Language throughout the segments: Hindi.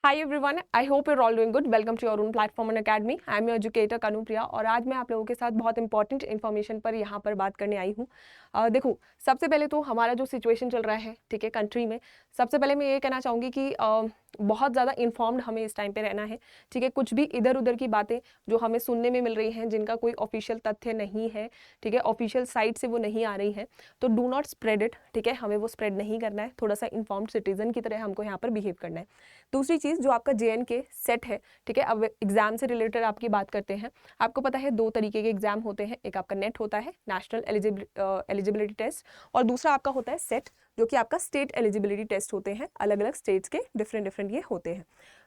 Hi everyone, I hope you're all doing good. Welcome to your own platform and academy. I am your educator Kanupriya और आज मैं आप लोगों के साथ बहुत इंपॉर्टेंट इन्फॉर्मेशन पर यहाँ पर बात करने आई हूँ। देखो, सबसे पहले तो हमारा जो सिचुएशन चल रहा है, ठीक है, कंट्री में, सबसे पहले मैं ये कहना चाहूँगी कि बहुत ज़्यादा इन्फॉर्म्ड हमें इस टाइम पे रहना है, ठीक है। कुछ भी इधर उधर की बातें जो हमें सुनने में मिल रही हैं, जिनका कोई ऑफिशियल तथ्य नहीं है, ठीक है, ऑफिशियल साइट से वो नहीं आ रही हैं, तो डू नॉट स्प्रेड इट, ठीक है। हमें वो स्प्रेड नहीं करना है, थोड़ा सा इन्फॉर्म्ड सिटीजन की तरह हमको यहाँ पर बिहेव करना है। दूसरी चीज़, जो आपका JNK सेट है, ठीक है, अब एग्जाम से रिलेटेड आपकी बात करते हैं। आपको पता है 2 तरीके के एग्जाम होते हैं, एक आपका नेट होता है, नेशनल एलिजिबिलिटी टेस्ट, और दूसरा आपका होता है सेट, जो कि आपका स्टेट एलिजिबिलिटी टेस्ट होते हैं। अलग अलग स्टेट्स के डिफरेंट ये होते हैं।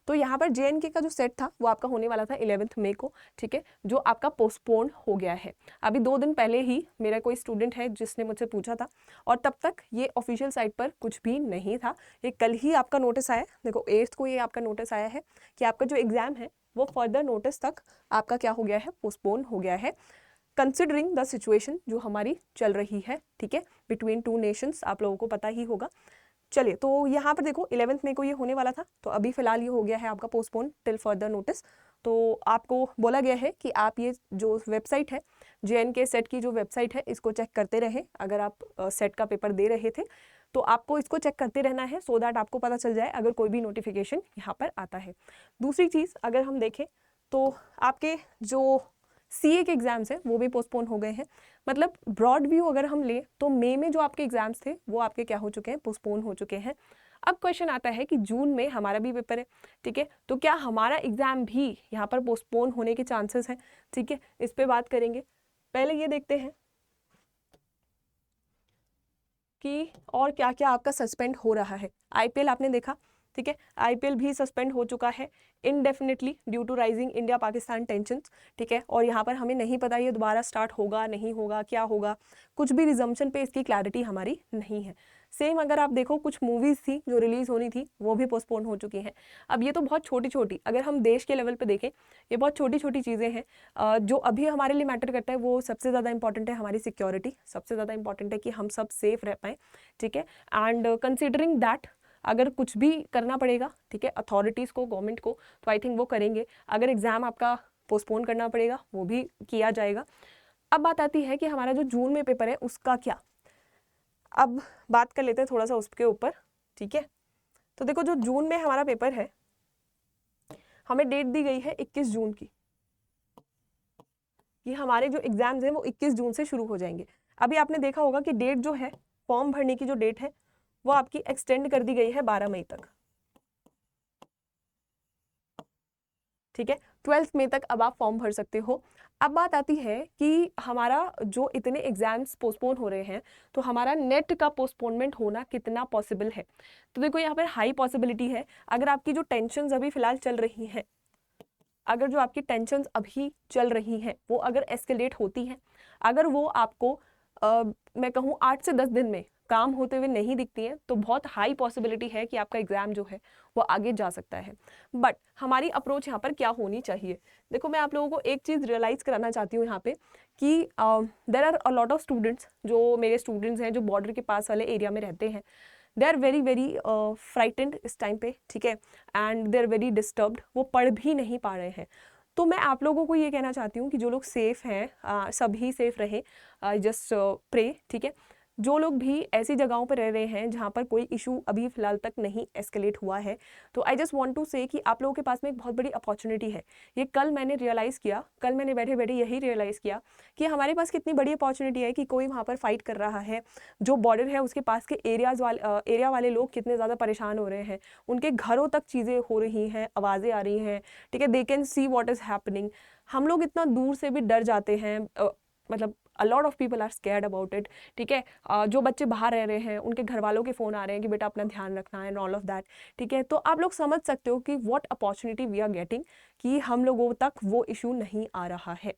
तो यहाँ पर JNK का जो सेट था वो आपका होने वाला था 11 मई को, ठीक है, जो आपका पोस्टपोन हो गया है। अभी 2 दिन पहले ही मेरा कोई स्टूडेंट है जिसने मुझसे पूछा था, और तब तक ये ऑफिशियल साइट पर कुछ भी नहीं था। ये कल ही आपका नोटिस आया, देखो 8 को ये आपका नोटिस आया है कि आपका जो एग्जाम है वो फर्दर नोटिस तक आपका क्या हो गया है, पोस्टपोन हो गया है, कंसिडरिंग द सिचुएशन जो हमारी चल रही है, ठीक है, बिटवीन 2 नेशंस। आप लोगों को पता ही होगा। चलिए, तो यहाँ पर देखो 11 मई को ये होने वाला था, तो अभी फिलहाल ये हो गया है आपका पोस्टपोन टिल फर्दर नोटिस। तो आपको बोला गया है कि आप ये जो वेबसाइट है, JNK सेट की जो वेबसाइट है, इसको चेक करते रहें। अगर आप सेट का पेपर दे रहे थे तो आपको इसको चेक करते रहना है, सो दैट आपको पता चल जाए अगर कोई भी नोटिफिकेशन यहाँ पर आता है। दूसरी चीज़, अगर हम देखें तो आपके जो CA के एग्जाम्स हैं वो भी पोस्टपोन हो गए हैं। मतलब ब्रॉड व्यू अगर हम लें तो मई में जो आपके एग्जाम्स थे वो आपके क्या हो चुके हैं, पोस्टपोन हो चुके हैं। अब क्वेश्चन आता है कि जून में हमारा भी पेपर है, ठीक है, तो क्या हमारा एग्जाम भी यहाँ पर पोस्टपोन होने के चांसेस हैं, ठीक है, इस पे बात करेंगे। पहले ये देखते हैं कि और क्या क्या आपका सस्पेंड हो रहा है। IPL आपने देखा, ठीक है, IPL भी सस्पेंड हो चुका है indefinitely due to rising India Pakistan tensions, ठीक है, और यहाँ पर हमें नहीं पता ये दोबारा स्टार्ट होगा नहीं होगा, क्या होगा, कुछ भी रिजम्पशन पे इसकी क्लैरिटी हमारी नहीं है। सेम अगर आप देखो, कुछ मूवीज़ थी जो रिलीज़ होनी थी वो भी पोस्टपोन हो चुकी हैं। अब ये तो बहुत छोटी छोटी, अगर हम देश के लेवल पे देखें, ये बहुत छोटी छोटी चीज़ें हैं। जो अभी हमारे लिए मैटर करता है वो सबसे ज़्यादा इंपॉर्टेंट है हमारी सिक्योरिटी, सबसे ज़्यादा इंपॉर्टेंट है कि हम सब सेफ रह पाएँ, ठीक है। एंड कंसिडरिंग दैट, अगर कुछ भी करना पड़ेगा, ठीक है, अथॉरिटीज़ को, गवर्नमेंट को, तो आई थिंक वो करेंगे। अगर एग्ज़ाम आपका पोस्टपोन करना पड़ेगा वो भी किया जाएगा। अब बात आती है कि हमारा जो जून में पेपर है उसका क्या। अब बात कर लेते हैं थोड़ा सा उसके ऊपर, ठीक है। तो देखो, जो जून में हमारा पेपर है, हमें डेट दी गई है 21 जून की। ये हमारे जो एग्जाम्स हैं वो 21 जून से शुरू हो जाएंगे। अभी आपने देखा होगा कि डेट जो है, फॉर्म भरने की जो डेट है वो आपकी एक्सटेंड कर दी गई है 12 मई तक, ठीक है। 12 मई तक अब आप फॉर्म भर सकते हो। अब बात आती है कि हमारा जो इतने एग्जाम्स पोस्टपोन हो रहे हैं, तो हमारा नेट का पोस्टपोनमेंट होना कितना पॉसिबल है। तो देखो, यहाँ पर हाई पॉसिबिलिटी है। अगर आपकी जो टेंशन्स अभी फिलहाल चल रही हैं, अगर जो आपकी टेंशन्स अभी चल रही हैं वो अगर एस्केलेट होती हैं, अगर वो आपको मैं कहूँ 8 से 10 दिन में काम होते हुए नहीं दिखती हैं, तो बहुत हाई पॉसिबिलिटी है कि आपका एग्जाम जो है वो आगे जा सकता है। बट हमारी अप्रोच यहाँ पर क्या होनी चाहिए। देखो, मैं आप लोगों को एक चीज़ रियलाइज़ कराना चाहती हूँ यहाँ पे कि there are a lot of students, जो मेरे स्टूडेंट्स हैं जो बॉर्डर के पास वाले एरिया में रहते हैं, they are very very frightened इस टाइम पे, ठीक है, and they are very disturbed, वो पढ़ भी नहीं पा रहे हैं। तो मैं आप लोगों को ये कहना चाहती हूँ कि जो लोग सेफ़ हैं, सभी सेफ़ रहें, जस्ट प्रे, ठीक है। जो लोग भी ऐसी जगहों पर रह रहे हैं जहाँ पर कोई इशू अभी फ़िलहाल तक नहीं एस्केलेट हुआ है, तो आई जस्ट वांट टू से कि आप लोगों के पास में एक बहुत बड़ी अपॉर्चुनिटी है। ये कल मैंने रियलाइज़ किया, कल मैंने बैठे बैठे यही रियलाइज़ किया कि हमारे पास कितनी बड़ी अपॉर्चुनिटी है कि कोई वहाँ पर फाइट कर रहा है। जो बॉर्डर है उसके पास के एरिया वाले लोग कितने ज़्यादा परेशान हो रहे हैं, उनके घरों तक चीज़ें हो रही हैं, आवाज़ें आ रही हैं, ठीक है, they can see what is happening. हम लोग इतना दूर से भी डर जाते हैं, मतलब a lot of people are scared about it, ठीक है। जो बच्चे बाहर रह रहे हैं उनके घर वालों के फ़ोन आ रहे हैं कि बेटा अपना ध्यान रखना है एंड ऑल ऑफ दैट, ठीक है। तो आप लोग समझ सकते हो कि what opportunity we are getting, कि हम लोगों तक वो इशू नहीं आ रहा है।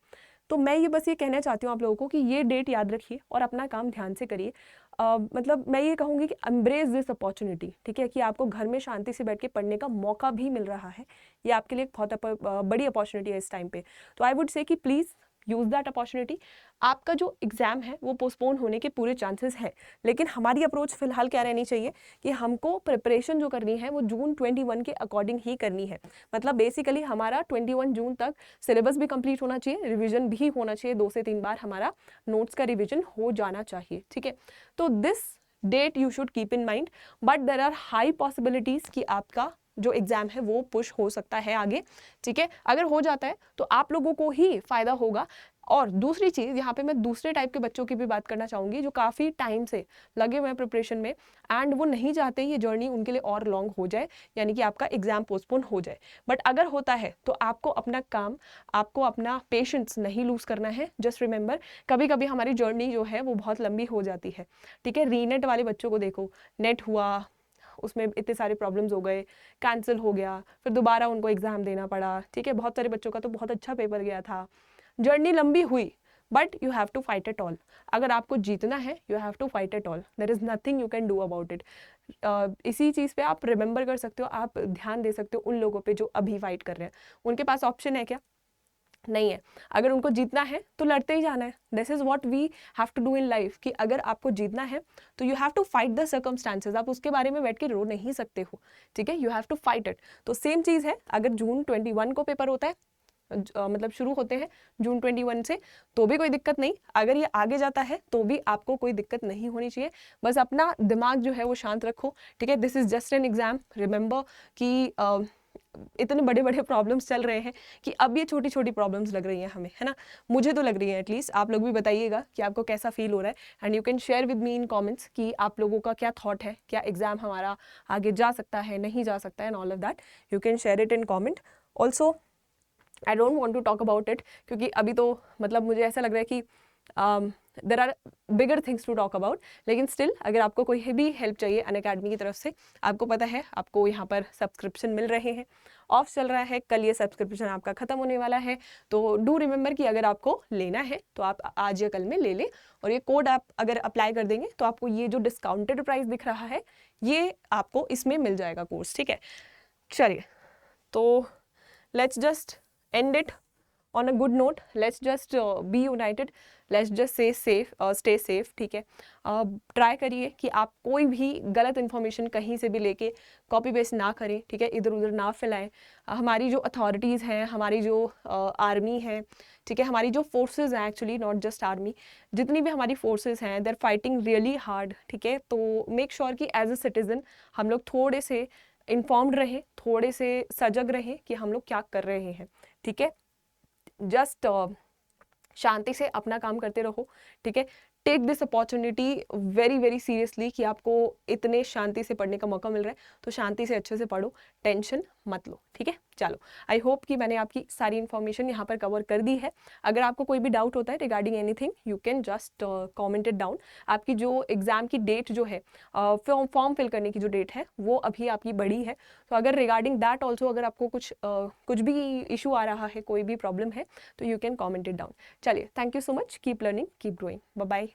तो मैं ये बस ये कहना चाहती हूँ आप लोगों को कि ये डेट याद रखिए और अपना काम ध्यान से करिए। मतलब मैं ये कहूँगी कि एम्ब्रेस दिस अपॉर्चुनिटी, ठीक है, कि आपको घर में शांति से बैठ के पढ़ने का मौका भी मिल रहा है। ये आपके लिए एक बहुत बड़ी अपॉर्चुनिटी है इस टाइम पे। तो आई वुड से कि प्लीज़ यूज़ दैट अपॉर्चुनिटी। आपका जो एग्ज़ाम है वो पोस्टपोन होने के पूरे चांसेस हैं, लेकिन हमारी अप्रोच फिलहाल क्या रहनी चाहिए कि हमको प्रिपरेशन जो करनी है वो जून 21 के अकॉर्डिंग ही करनी है। मतलब बेसिकली हमारा 21 जून तक सिलेबस भी कंप्लीट होना चाहिए, रिवीजन भी होना चाहिए, 2 से 3 बार हमारा नोट्स का रिवीजन हो जाना चाहिए, ठीक है। तो this date you should keep in mind, but there are high possibilities कि आपका जो एग्ज़ाम है वो पुश हो सकता है आगे, ठीक है। अगर हो जाता है तो आप लोगों को ही फ़ायदा होगा। और दूसरी चीज़ यहाँ पे मैं दूसरे टाइप के बच्चों की भी बात करना चाहूँगी जो काफ़ी टाइम से लगे हुए हैं प्रिपरेशन में एंड वो नहीं चाहते ये जर्नी उनके लिए और लॉन्ग हो जाए, यानी कि आपका एग्ज़ाम पोस्टपोन हो जाए। बट अगर होता है तो आपको अपना काम, आपको अपना पेशेंस नहीं लूज़ करना है। जस्ट रिमेंबर, कभी कभी हमारी जर्नी जो है वो बहुत लंबी हो जाती है, ठीक है। रीनेट वाले बच्चों को देखो, नेट हुआ, उसमें इतने सारे प्रॉब्लम्स हो गए, कैंसिल हो गया, फिर दोबारा उनको एग्ज़ाम देना पड़ा, ठीक है। बहुत सारे बच्चों का तो बहुत अच्छा पेपर गया था, जर्नी लंबी हुई, but you have to fight it all. अगर आपको जीतना है you have to fight it all, there is nothing you can do about it. इसी चीज़ पे आप रिमेंबर कर सकते हो, आप ध्यान दे सकते हो उन लोगों पे जो अभी फाइट कर रहे हैं। उनके पास ऑप्शन है क्या? नहीं है। अगर उनको जीतना है तो लड़ते ही जाना है। This is what we have to do in life, कि अगर आपको जीतना है तो you have to fight the circumstances. आप उसके बारे में बैठ के रो नहीं सकते हो, ठीक है। You have to fight it. तो सेम चीज़ है, अगर जून 21 को पेपर होता है, मतलब शुरू होते हैं जून 21 से, तो भी कोई दिक्कत नहीं। अगर ये आगे जाता है तो भी आपको कोई दिक्कत नहीं होनी चाहिए। बस अपना दिमाग जो है वो शांत रखो, ठीक है। This is just an exam. Remember कि इतने बड़े बड़े प्रॉब्लम्स चल रहे हैं कि अब ये छोटी छोटी प्रॉब्लम्स लग रही हैं हमें, है ना। मुझे तो लग रही है एटलीस्ट। आप लोग भी बताइएगा कि आपको कैसा फील हो रहा है, and you can share with me in comments कि आप लोगों का क्या थॉट है, क्या एग्ज़ाम हमारा आगे जा सकता है, नहीं जा सकता है, and all of that you can share it in comment. Also I don't want to talk about it, क्योंकि अभी तो मतलब मुझे ऐसा लग रहा है कि there are bigger things to talk about. लेकिन स्टिल अगर आपको कोई भी हेल्प चाहिए अनअकैडमी की तरफ से, आपको पता है आपको यहाँ पर सब्सक्रिप्शन मिल रहे हैं, ऑफ चल रहा है, कल ये सब्सक्रिप्शन आपका ख़त्म होने वाला है। तो डू रिमेंबर कि अगर आपको लेना है तो आप आज या कल में ले लें, और ये कोड आप अगर अप्लाई कर देंगे तो आपको ये जो डिस्काउंटेड प्राइस दिख रहा है ये आपको इसमें मिल जाएगा कोर्स, ठीक है। चलिए, तो let's just end it on a good note. Let's just be united. Let's just say safe, stay safe, ठीक है। ट्राई करिए कि आप कोई भी गलत इन्फॉर्मेशन कहीं से भी लेके कॉपी पेस्ट ना करें, ठीक है। इधर उधर ना फैलाएं। हमारी जो अथॉरिटीज़ हैं, हमारी जो आर्मी है, ठीक है, हमारी जो फोर्सेस हैं, एक्चुअली नॉट जस्ट आर्मी, जितनी भी हमारी फोर्सेस हैं, they are fighting really hard, ठीक है। तो मेक श्योर कि एज अ सिटीज़न हम लोग थोड़े से इन्फॉर्म्ड रहें, थोड़े से सजग रहें कि हम लोग क्या कर रहे हैं, ठीक है। जस्ट शांति से अपना काम करते रहो, ठीक है। Take this opportunity very very seriously कि आपको इतने शांति से पढ़ने का मौका मिल रहा है, तो शांति से अच्छे से पढ़ो, टेंशन मत लो, ठीक है। चलो, आई होप कि मैंने आपकी सारी इन्फॉर्मेशन यहाँ पर कवर कर दी है। अगर आपको कोई भी डाउट होता है regarding anything, you can just comment it down. आपकी जो एग्ज़ाम की डेट जो है, फॉर्म फिल करने की जो डेट है वो अभी आपकी बढ़ी है। तो अगर रिगार्डिंग दैट ऑल्सो अगर आपको कुछ भी इशू आ रहा है, कोई भी प्रॉब्लम है, तो you can comment it down. चलिए, thank you so much, keep learning, keep growing, bye bye.